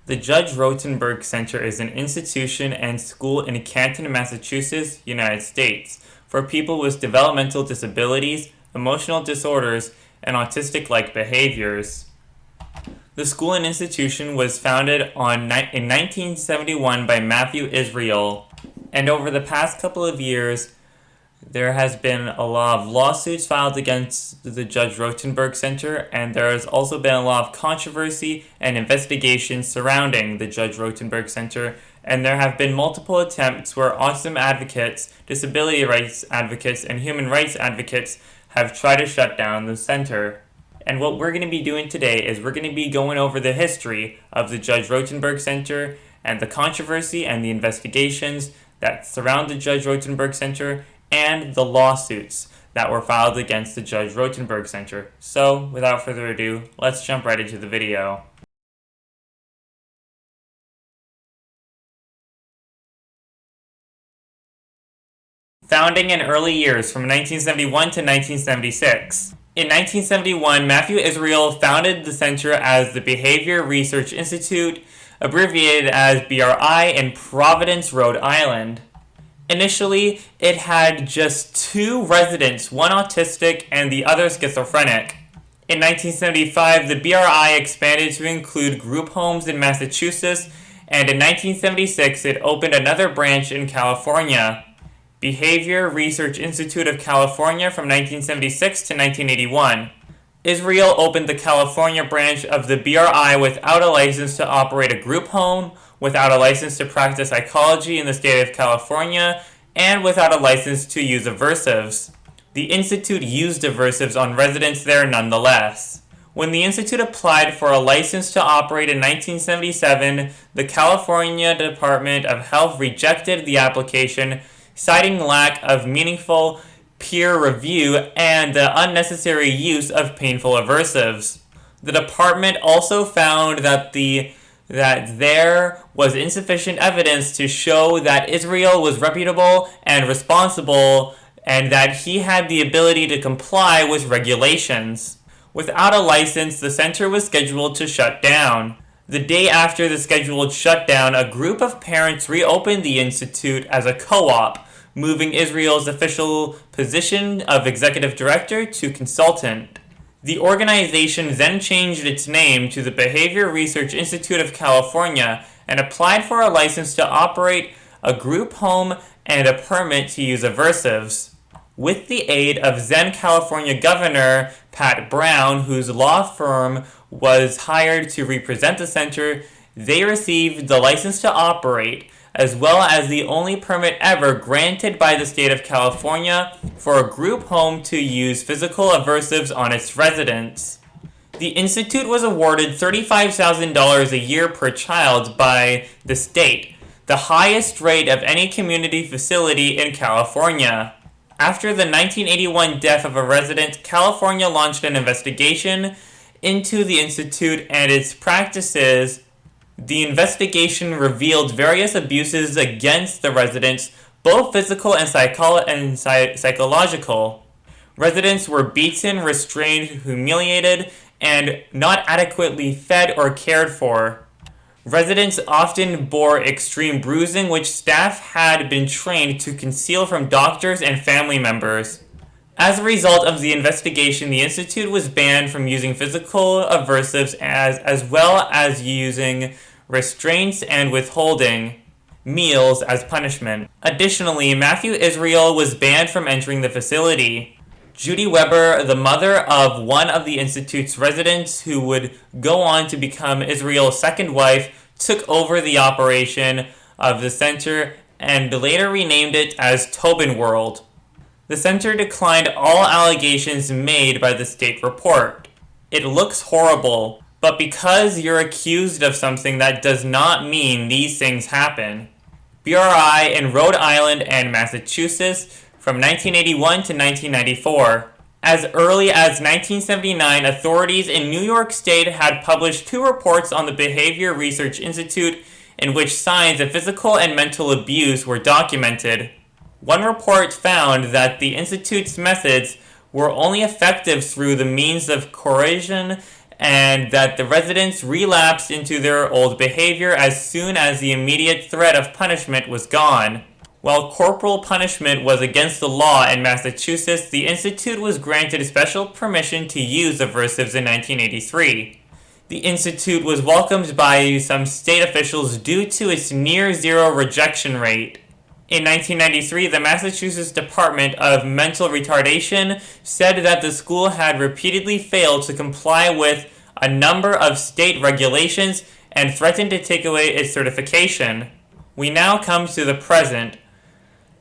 The Judge Rotenberg Center is an institution and school in Canton, Massachusetts, United States, for people with developmental disabilities, emotional disorders, and autistic-like behaviors. The school and institution was founded in 1971 by Matthew Israel, and over the past couple of years, there has been a lot of lawsuits filed against the Judge Rotenberg Center, and there has also been a lot of controversy and investigations surrounding the Judge Rotenberg Center, and there have been multiple attempts where autism advocates, disability rights advocates, and human rights advocates have tried to shut down the center. And what we're going to be doing today is we're going to be going over the history of the Judge Rotenberg Center and the controversy and the investigations that surround the Judge Rotenberg Center and the lawsuits that were filed against the Judge Rotenberg Center. So, without further ado, let's jump right into the video. Founding in early years from 1971 to 1976. In 1971, Matthew Israel founded the center as the Behavior Research Institute, abbreviated as BRI, in Providence, Rhode Island. Initially, it had just 2 residents, one autistic and the other schizophrenic. In 1975, the BRI expanded to include group homes in Massachusetts, and in 1976, it opened another branch in California, Behavior Research Institute of California, from 1976 to 1981. Israel opened the California branch of the BRI without a license to operate a group home, without a license to practice psychology in the state of California, and without a license to use aversives. The Institute used aversives on residents there nonetheless. When the Institute applied for a license to operate in 1977, the California Department of Health rejected the application, citing lack of meaningful peer review and the unnecessary use of painful aversives. The department also found that there was insufficient evidence to show that Israel was reputable and responsible, and that he had the ability to comply with regulations. Without a license, the center was scheduled to shut down. The day after the scheduled shutdown, a group of parents reopened the institute as a co-op, moving Israel's official position of executive director to consultant. The organization then changed its name to the Behavior Research Institute of California and applied for a license to operate a group home and a permit to use aversives. With the aid of then California Governor Pat Brown, whose law firm was hired to represent the center, they received the license to operate, as well as the only permit ever granted by the state of California for a group home to use physical aversives on its residents. The institute was awarded $35,000 a year per child by the state, the highest rate of any community facility in California. After the 1981 death of a resident, California launched an investigation into the institute and its practices. The investigation revealed various abuses against the residents, both physical and psychological. Residents were beaten, restrained, humiliated, and not adequately fed or cared for. Residents often bore extreme bruising, which staff had been trained to conceal from doctors and family members. As a result of the investigation, the institute was banned from using physical aversives as well as using restraints and withholding meals as punishment. Additionally, Matthew Israel was banned from entering the facility. Judy Weber, the mother of one of the institute's residents who would go on to become Israel's second wife, took over the operation of the center and later renamed it as Tobin World. The center declined all allegations made by the state report. It looks horrible, but because you're accused of something, that does not mean these things happen. BRI in Rhode Island and Massachusetts from 1981 to 1994. As early as 1979, authorities in New York State had published 2 reports on the Behavior Research Institute in which signs of physical and mental abuse were documented. One report found that the Institute's methods were only effective through the means of coercion and that the residents relapsed into their old behavior as soon as the immediate threat of punishment was gone. While corporal punishment was against the law in Massachusetts, the Institute was granted special permission to use aversives in 1983. The Institute was welcomed by some state officials due to its near-zero rejection rate. In 1993, the Massachusetts Department of Mental Retardation said that the school had repeatedly failed to comply with a number of state regulations and threatened to take away its certification. We now come to the present.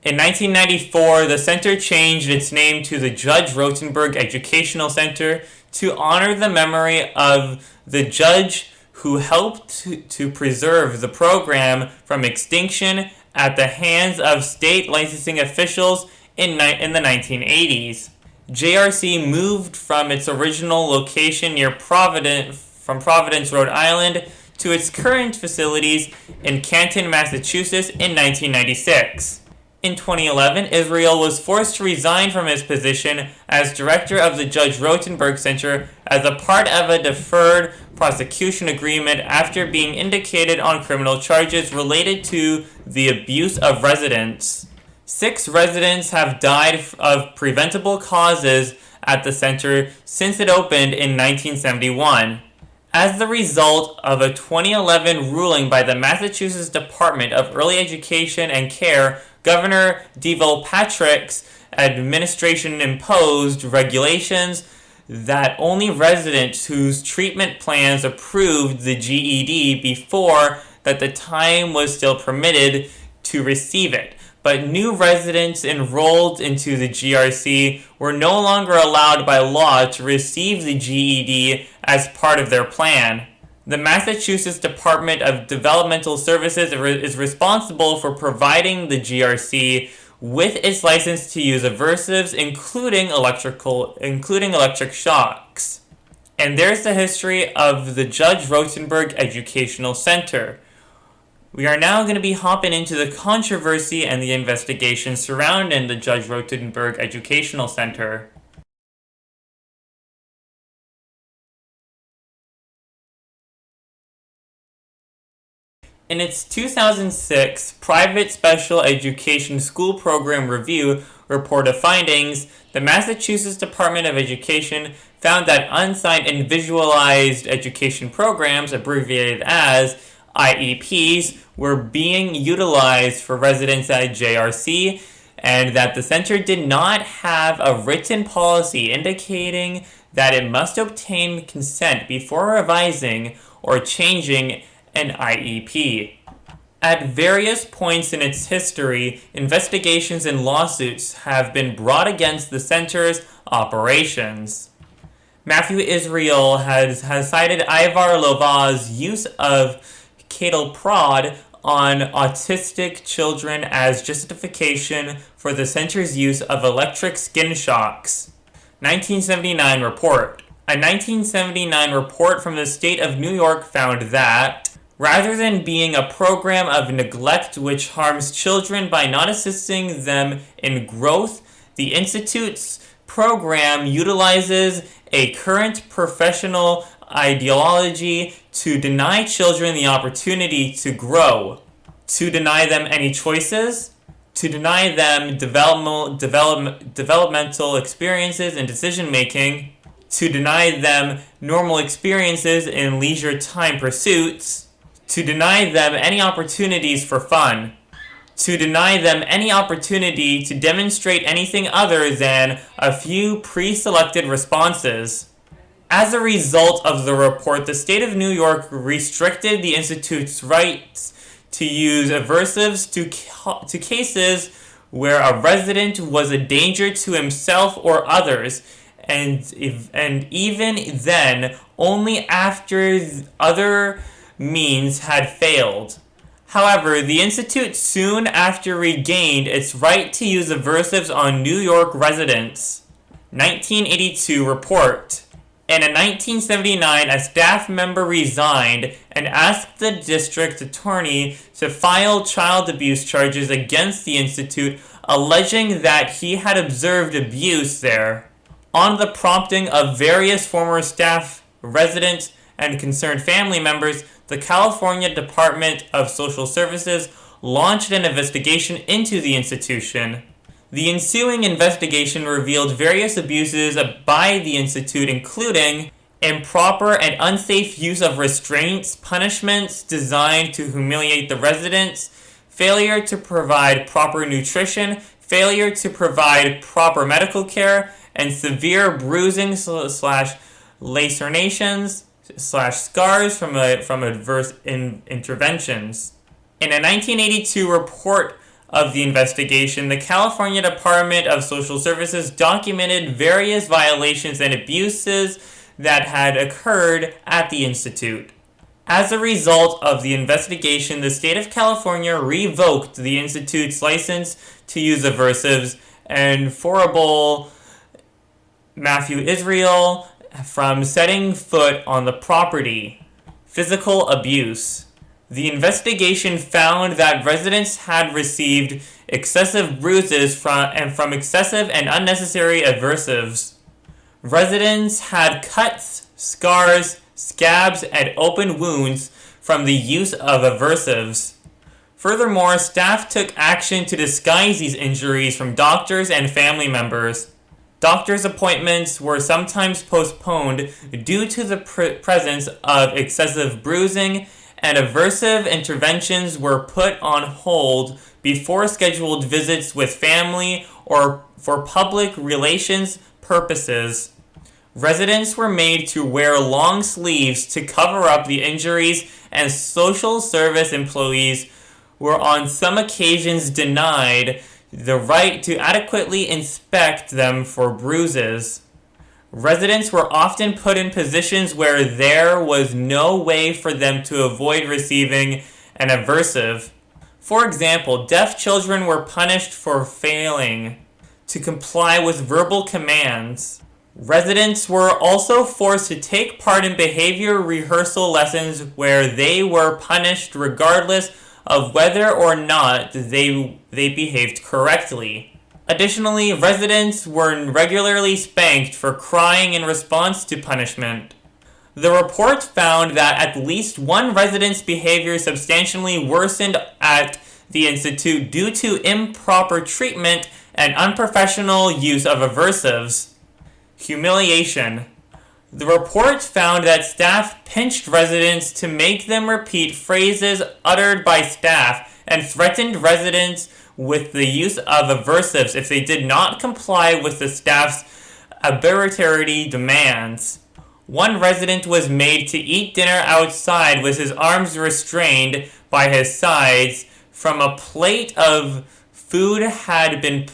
In 1994, the center changed its name to the Judge Rotenberg Educational Center to honor the memory of the judge who helped to preserve the program from extinction at the hands of state licensing officials in the 1980s. JRC moved from its original location near Providence, Rhode Island, to its current facilities in Canton, Massachusetts in 1996. In 2011, Israel was forced to resign from his position as director of the Judge Rotenberg Center as a part of a deferred prosecution agreement after being indicated on criminal charges related to the abuse of residents. 6 residents have died of preventable causes at the center since it opened in 1971. As the result of a 2011 ruling by the Massachusetts Department of Early Education and Care, Governor DeVille Patrick's administration imposed regulations that only residents whose treatment plans approved the GED before that the time was still permitted to receive it. But new residents enrolled into the GRC were no longer allowed by law to receive the GED as part of their plan. The Massachusetts Department of Developmental Services is responsible for providing the GRC with its license to use aversives, including electric shocks. And there's the history of the Judge Rotenberg Educational Center. We are now going to be hopping into the controversy and the investigation surrounding the Judge Rotenberg Educational Center. In its 2006 Private Special Education School Program Review report of findings, the Massachusetts Department of Education found that unsigned individualized education programs, abbreviated as IEPs, were being utilized for residents at JRC, and that the center did not have a written policy indicating that it must obtain consent before revising or changing an IEP. At various points in its history, investigations and lawsuits have been brought against the center's operations. Matthew Israel has cited Ivar Lova's use of cattle prod on autistic children as justification for the center's use of electric skin shocks. 1979 report. A 1979 report from the state of New York found that rather than being a program of neglect which harms children by not assisting them in growth, the Institute's program utilizes a current professional ideology to deny children the opportunity to grow, to deny them any choices, to deny them developmental experiences in decision-making, to deny them normal experiences in leisure time pursuits, to deny them any opportunities for fun, to deny them any opportunity to demonstrate anything other than a few pre-selected responses. As a result of the report, the state of New York restricted the Institute's rights to use aversives to cases where a resident was a danger to himself or others, and even then, only after other means had failed. However, the Institute soon after regained its right to use aversives on New York residents. 1982 report. In 1979, a staff member resigned and asked the district attorney to file child abuse charges against the Institute, alleging that he had observed abuse there. On the prompting of various former staff residents, and concerned family members, the California Department of Social Services launched an investigation into the institution. The ensuing investigation revealed various abuses by the institute, including improper and unsafe use of restraints, punishments designed to humiliate the residents, failure to provide proper nutrition, failure to provide proper medical care, and severe bruising slash lacerations slash scars from adverse interventions. In a 1982 report of the investigation, the California Department of Social Services documented various violations and abuses that had occurred at the institute. As a result of the investigation, the state of California revoked the institute's license to use aversives and forbade Matthew Israel from setting foot on the property. Physical abuse. The investigation found that residents had received excessive bruises from excessive and unnecessary aversives. Residents had cuts, scars, scabs, and open wounds from the use of aversives. Furthermore, staff took action to disguise these injuries from doctors and family members. Doctors' appointments were sometimes postponed due to the presence of excessive bruising, and aversive interventions were put on hold before scheduled visits with family or for public relations purposes. Residents were made to wear long sleeves to cover up the injuries, and social service employees were on some occasions denied the right to adequately inspect them for bruises. Residents were often put in positions where there was no way for them to avoid receiving an aversive. For example, deaf children were punished for failing to comply with verbal commands. Residents were also forced to take part in behavior rehearsal lessons where they were punished regardless of whether or not they behaved correctly. Additionally, residents were regularly spanked for crying in response to punishment. The report found that at least one resident's behavior substantially worsened at the institute due to improper treatment and unprofessional use of aversives. Humiliation. The report found that staff pinched residents to make them repeat phrases uttered by staff and threatened residents with the use of aversives if they did not comply with the staff's arbitrary demands. One resident was made to eat dinner outside with his arms restrained by his sides from a plate of food had been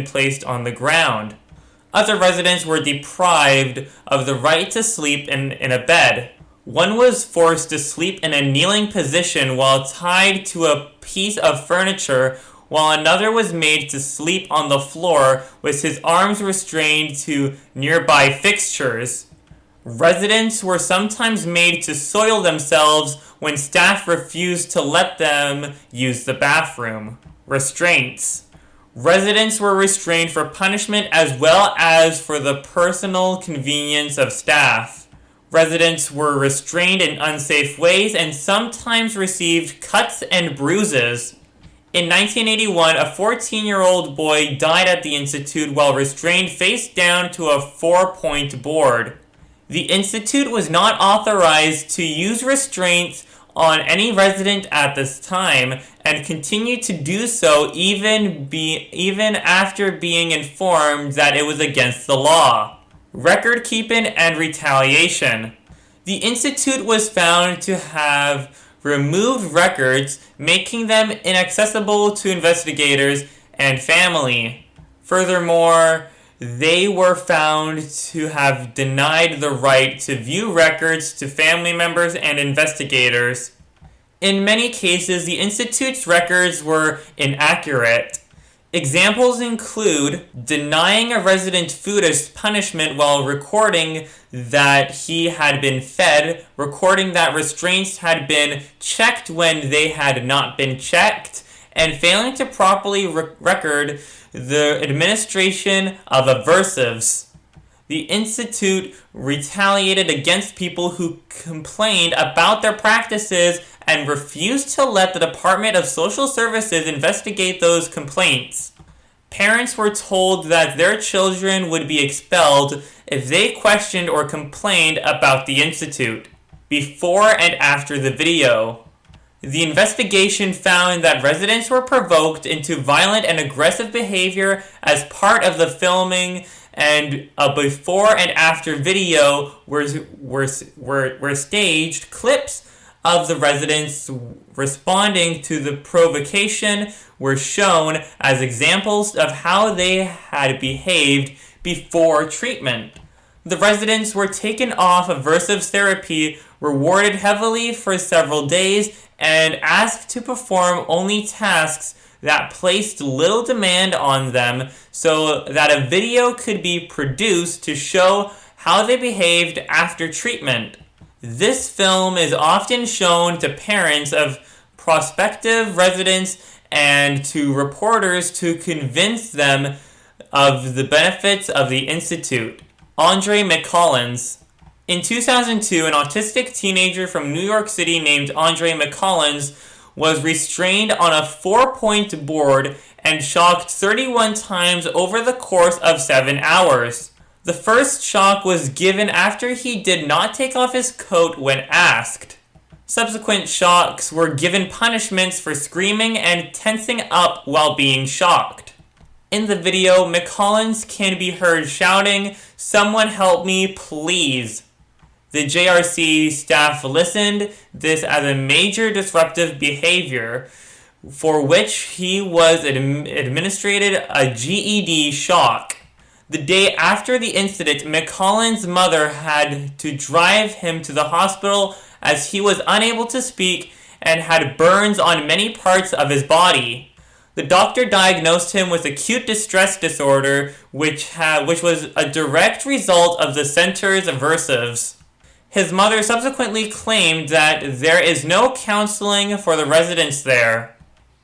placed on the ground. Other residents were deprived of the right to sleep in a bed. One was forced to sleep in a kneeling position while tied to a piece of furniture, while another was made to sleep on the floor with his arms restrained to nearby fixtures. Residents were sometimes made to soil themselves when staff refused to let them use the bathroom. Restraints. Residents were restrained for punishment as well as for the personal convenience of staff. Residents were restrained in unsafe ways and sometimes received cuts and bruises. In 1981, a 14-year-old boy died at the institute while restrained face down to a 4-point board. The institute was not authorized to use restraints on any resident at this time and continued to do so even after being informed that it was against the law. Record keeping and retaliation. The institute was found to have removed records, making them inaccessible to investigators and family. Furthermore, they were found to have denied the right to view records to family members and investigators. In many cases, the Institute's records were inaccurate. Examples include denying a resident food as punishment while recording that he had been fed, recording that restraints had been checked when they had not been checked, and failing to properly record the administration of aversives. The Institute retaliated against people who complained about their practices and refused to let the Department of Social Services investigate those complaints. Parents were told that their children would be expelled if they questioned or complained about the Institute. Before and after the video, the investigation found that residents were provoked into violent and aggressive behavior as part of the filming, and a before and after video were staged clips of the residents responding to the provocation were shown as examples of how they had behaved before treatment. The residents were taken off aversive therapy, rewarded heavily for several days, and asked to perform only tasks that placed little demand on them so that a video could be produced to show how they behaved after treatment. This film is often shown to parents of prospective residents and to reporters to convince them of the benefits of the Institute. Andre McCollins. In 2002, an autistic teenager from New York City named Andre McCollins was restrained on a 4-point board and shocked 31 times over the course of 7 hours. The first shock was given after he did not take off his coat when asked. Subsequent shocks were given punishments for screaming and tensing up while being shocked. In the video, McCollins can be heard shouting, "Someone help me, please." The JRC staff listened this as a major disruptive behavior for which he was administered a GED shock. The day after the incident, McCollins' mother had to drive him to the hospital as he was unable to speak and had burns on many parts of his body. The doctor diagnosed him with acute distress disorder, which was a direct result of the center's aversives. His mother subsequently claimed that there is no counseling for the residents there,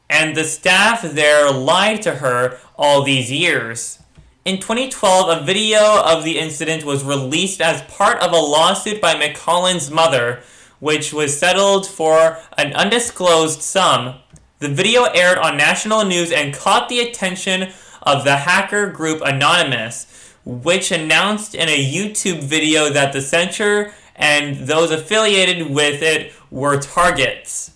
and the staff there lied to her all these years. In 2012, a video of the incident was released as part of a lawsuit by McCollins' mother, which was settled for an undisclosed sum. The video aired on national news and caught the attention of the hacker group Anonymous, which announced in a YouTube video that the censor and those affiliated with it were targets.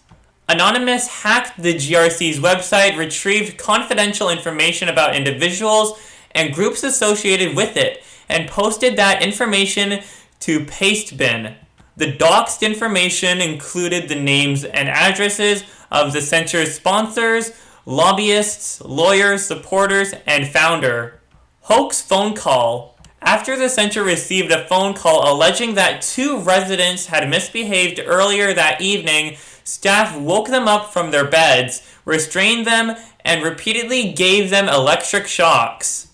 Anonymous hacked the GRC's website, retrieved confidential information about individuals and groups associated with it, and posted that information to Pastebin. The doxed information included the names and addresses of the censor's sponsors, lobbyists, lawyers, supporters, and founder. Hoax phone call. After the censor received a phone call alleging that 2 residents had misbehaved earlier that evening, staff woke them up from their beds, restrained them, and repeatedly gave them electric shocks.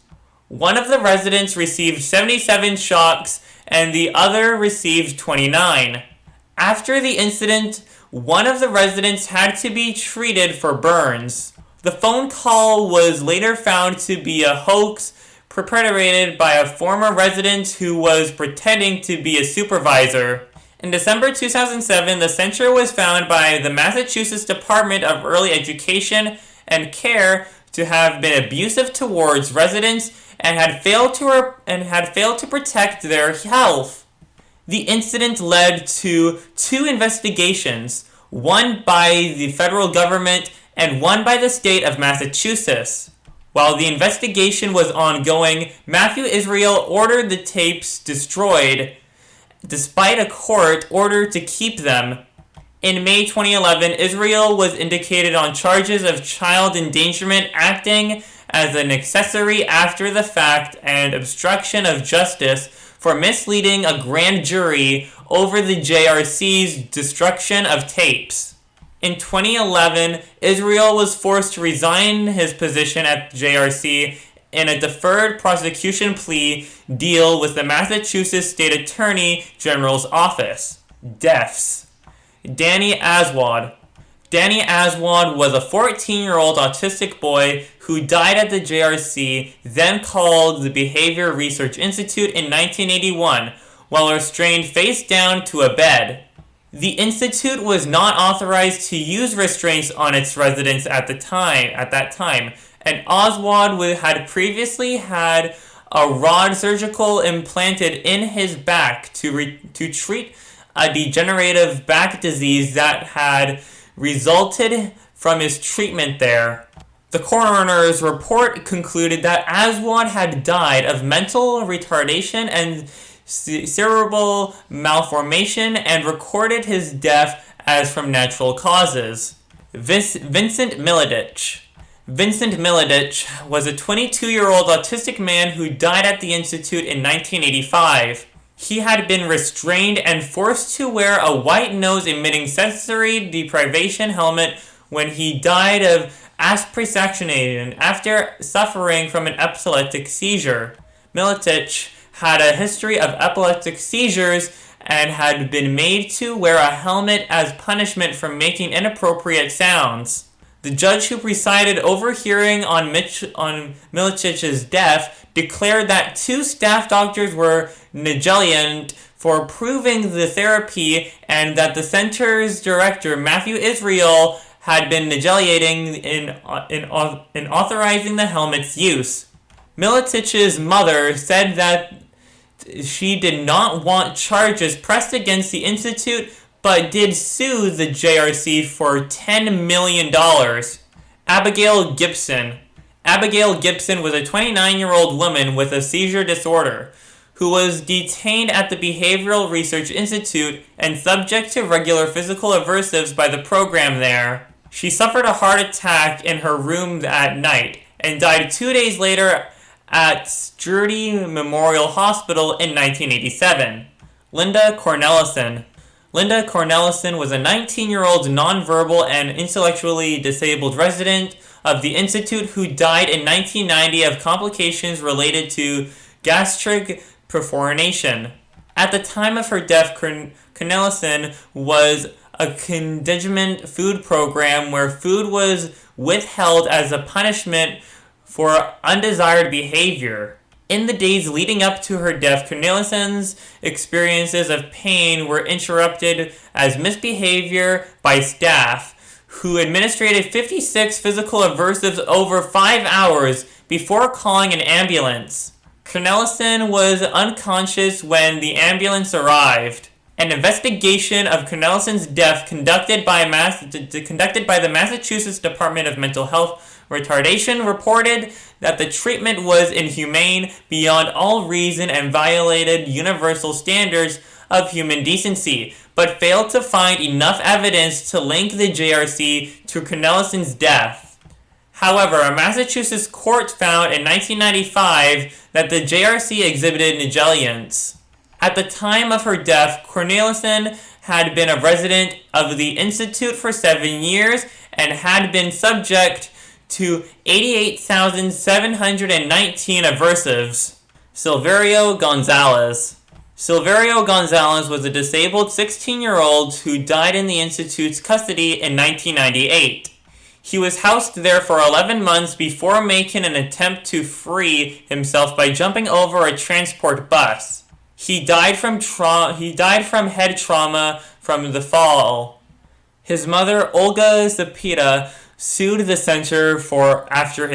One of the residents received 77 shocks and the other received 29. After the incident, one of the residents had to be treated for burns. The phone call was later found to be a hoax perpetrated by a former resident who was pretending to be a supervisor. In December 2007, the censor was found by the Massachusetts Department of Early Education and Care to have been abusive towards residents and had failed to protect their health. The incident led to 2 investigations, one by the federal government and one by the state of Massachusetts. While the investigation was ongoing, Matthew Israel ordered the tapes destroyed, despite a court order to keep them. In May 2011, Israel was indicted on charges of child endangerment, acting as an accessory after the fact, and obstruction of justice for misleading a grand jury over the JRC's destruction of tapes. In 2011, Israel was forced to resign his position at JRC in a deferred prosecution plea deal with the Massachusetts State Attorney General's office. Deaths. Danny Aswad. Danny Aswad was a 14-year-old autistic boy who died at the JRC, then called the Behavior Research Institute in 1981, while restrained face down to a bed. The institute was not authorized to use restraints on its residents at that time, and Oswald had previously had a rod surgical implanted in his back to treat a degenerative back disease that had resulted from his treatment there. The coroner's report concluded that Oswald had died of mental retardation and cerebral malformation and recorded his death as from natural causes. Vincent Miladich. Vincent Miladich was a 22-year-old autistic man who died at the institute in 1985. He had been restrained and forced to wear a white nose-emitting sensory deprivation helmet when he died of asphyxiation after suffering from an epileptic seizure. Miladich had a history of epileptic seizures and had been made to wear a helmet as punishment for making inappropriate sounds. The judge who presided over hearing on Miladich's death declared that 2 staff doctors were negligent for approving the therapy and that the center's director, Matthew Israel, had been negligent in authorizing the helmet's use. Miladich's mother said that she did not want charges pressed against the institute, but did sue the JRC for $10 million. Abigail Gibson. Abigail Gibson was a 29-year-old woman with a seizure disorder who was detained at the Behavioral Research Institute and subject to regular physical aversives by the program there. She suffered a heart attack in her room at night and died 2 days later at Sturdy Memorial Hospital in 1987. Linda Cornelison. Linda Cornelison was a 19-year-old nonverbal and intellectually disabled resident of the Institute who died in 1990 of complications related to gastric perforation. At the time of her death, Cornelison was a contingent food program where food was withheld as a punishment for undesired behavior. In the days leading up to her death, Cornelison's experiences of pain were interrupted as misbehavior by staff, who administered 56 physical aversives over 5 hours before calling an ambulance. Cornelison was unconscious when the ambulance arrived. An investigation of Cornelison's death conducted by the Massachusetts Department of Mental Health Retardation reported that the treatment was inhumane beyond all reason and violated universal standards of human decency, but failed to find enough evidence to link the JRC to Cornelison's death. However, a Massachusetts court found in 1995 that the JRC exhibited negligence. At the time of her death, Cornelison had been a resident of the Institute for 7 years and had been subject to 88,719 aversives. Silverio Gonzalez. Silverio Gonzalez was a disabled 16-year-old who died in the Institute's custody in 1998. He was housed there for 11 months before making an attempt to free himself by jumping over a transport bus. He died from head trauma from the fall. His mother, Olga Zapita, sued the center after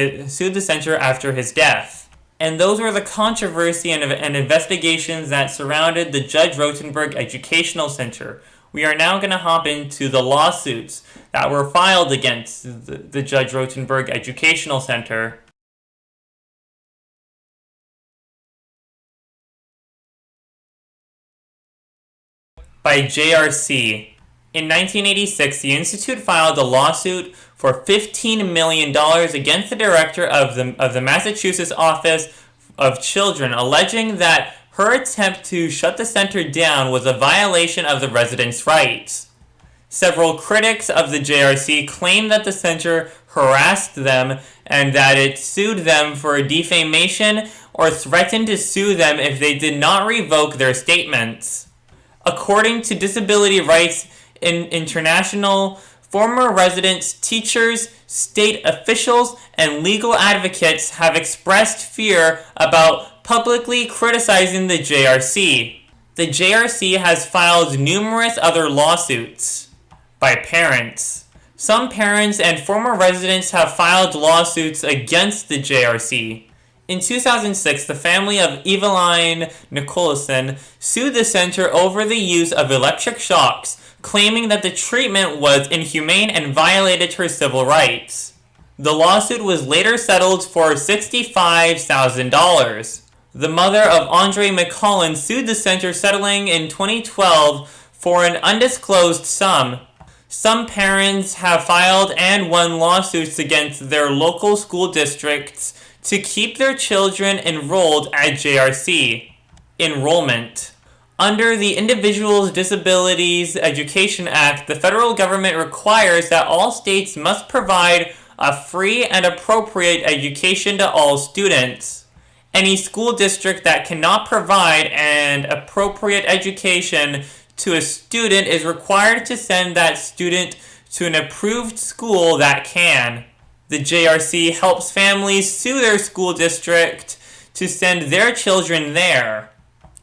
his death. And those were the controversy and investigations that surrounded the Judge Rotenberg Educational Center. We are now going to hop into the lawsuits that were filed against the Judge Rotenberg Educational Center. By JRC. In 1986, the Institute filed a lawsuit for $15 million against the director of the Massachusetts Office of Children, alleging that her attempt to shut the center down was a violation of the residents' rights. Several critics of the JRC claimed that the center harassed them and that it sued them for defamation or threatened to sue them if they did not revoke their statements. According to Disability Rights International, Former residents, teachers, state officials, and legal advocates have expressed fear about publicly criticizing the JRC. The JRC has filed numerous other lawsuits by parents. Some parents and former residents have filed lawsuits against the JRC. In 2006, the family of Eveline Nicholson sued the center over the use of electric shocks, claiming that the treatment was inhumane and violated her civil rights. The lawsuit was later settled for $65,000. The mother of Andre McCollin sued the center, settling in 2012 for an undisclosed sum. Some parents have filed and won lawsuits against their local school districts to keep their children enrolled at JRC. Enrollment. Under the Individuals' Disabilities Education Act, the federal government requires that all states must provide a free and appropriate education to all students. Any school district that cannot provide an appropriate education to a student is required to send that student to an approved school that can. The JRC helps families sue their school district to send their children there.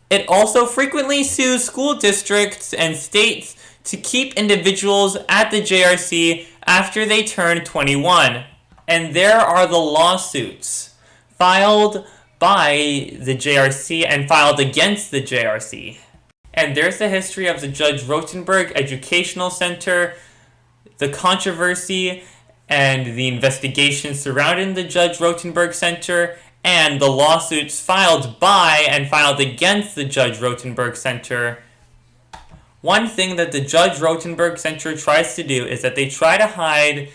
It also frequently sues school districts and states to keep individuals at the JRC after they turn 21. And there are the lawsuits filed by the JRC and filed against the JRC. And there's the history of the Judge Rotenberg Educational Center, the controversy and the investigation surrounding the Judge Rotenberg Center, and the lawsuits filed by and filed against the Judge Rotenberg Center. One thing that the Judge Rotenberg Center tries to do is that they try to hide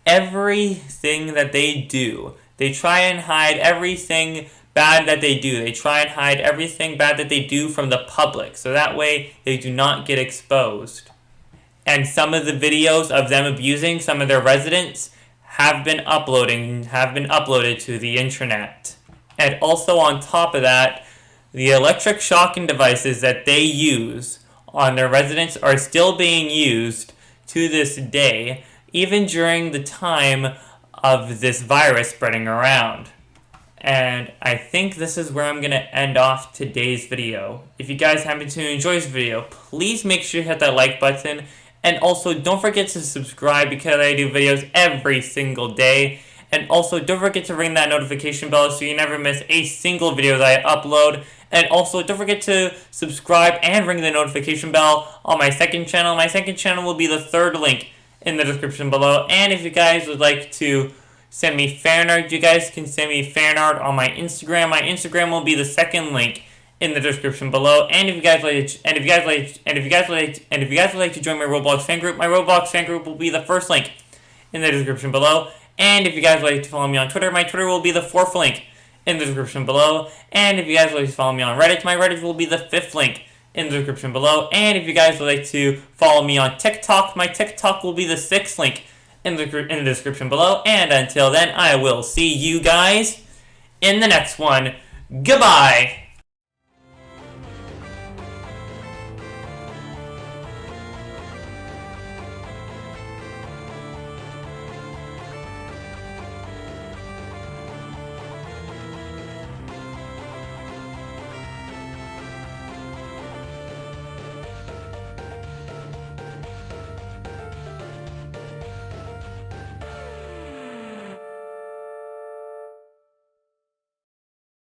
everything that they do. They try and hide everything bad that they do. They try and hide everything bad that they do from the public, so that way they do not get exposed. And some of the videos of them abusing some of their residents have been uploaded to the internet. And also on top of that, the electric shocking devices that they use on their residents are still being used to this day, even during the time of this virus spreading around. And I think this is where I'm going to end off today's video. If you guys happen to enjoy this video, please make sure you hit that like button. And also, don't forget to subscribe because I do videos every single day. And also, don't forget to ring that notification bell so you never miss a single video that I upload. And also, don't forget to subscribe and ring the notification bell on my second channel. My second channel will be the third link in the description below. And if you guys would like to send me fan art, you guys can send me fan art on my Instagram. My Instagram will be the second link in the description below. And if you guys would like to join my Roblox fan group, my Roblox fan group will be the first link in the description below. And if you guys would like to follow me on Twitter, my Twitter will be the fourth link in the description below. And if you guys would like to follow me on Reddit, my Reddit will be the fifth link in the description below. And if you guys would like to follow me on TikTok, my TikTok will be the sixth link in the description below. And until then, I will see you guys in the next one. Goodbye!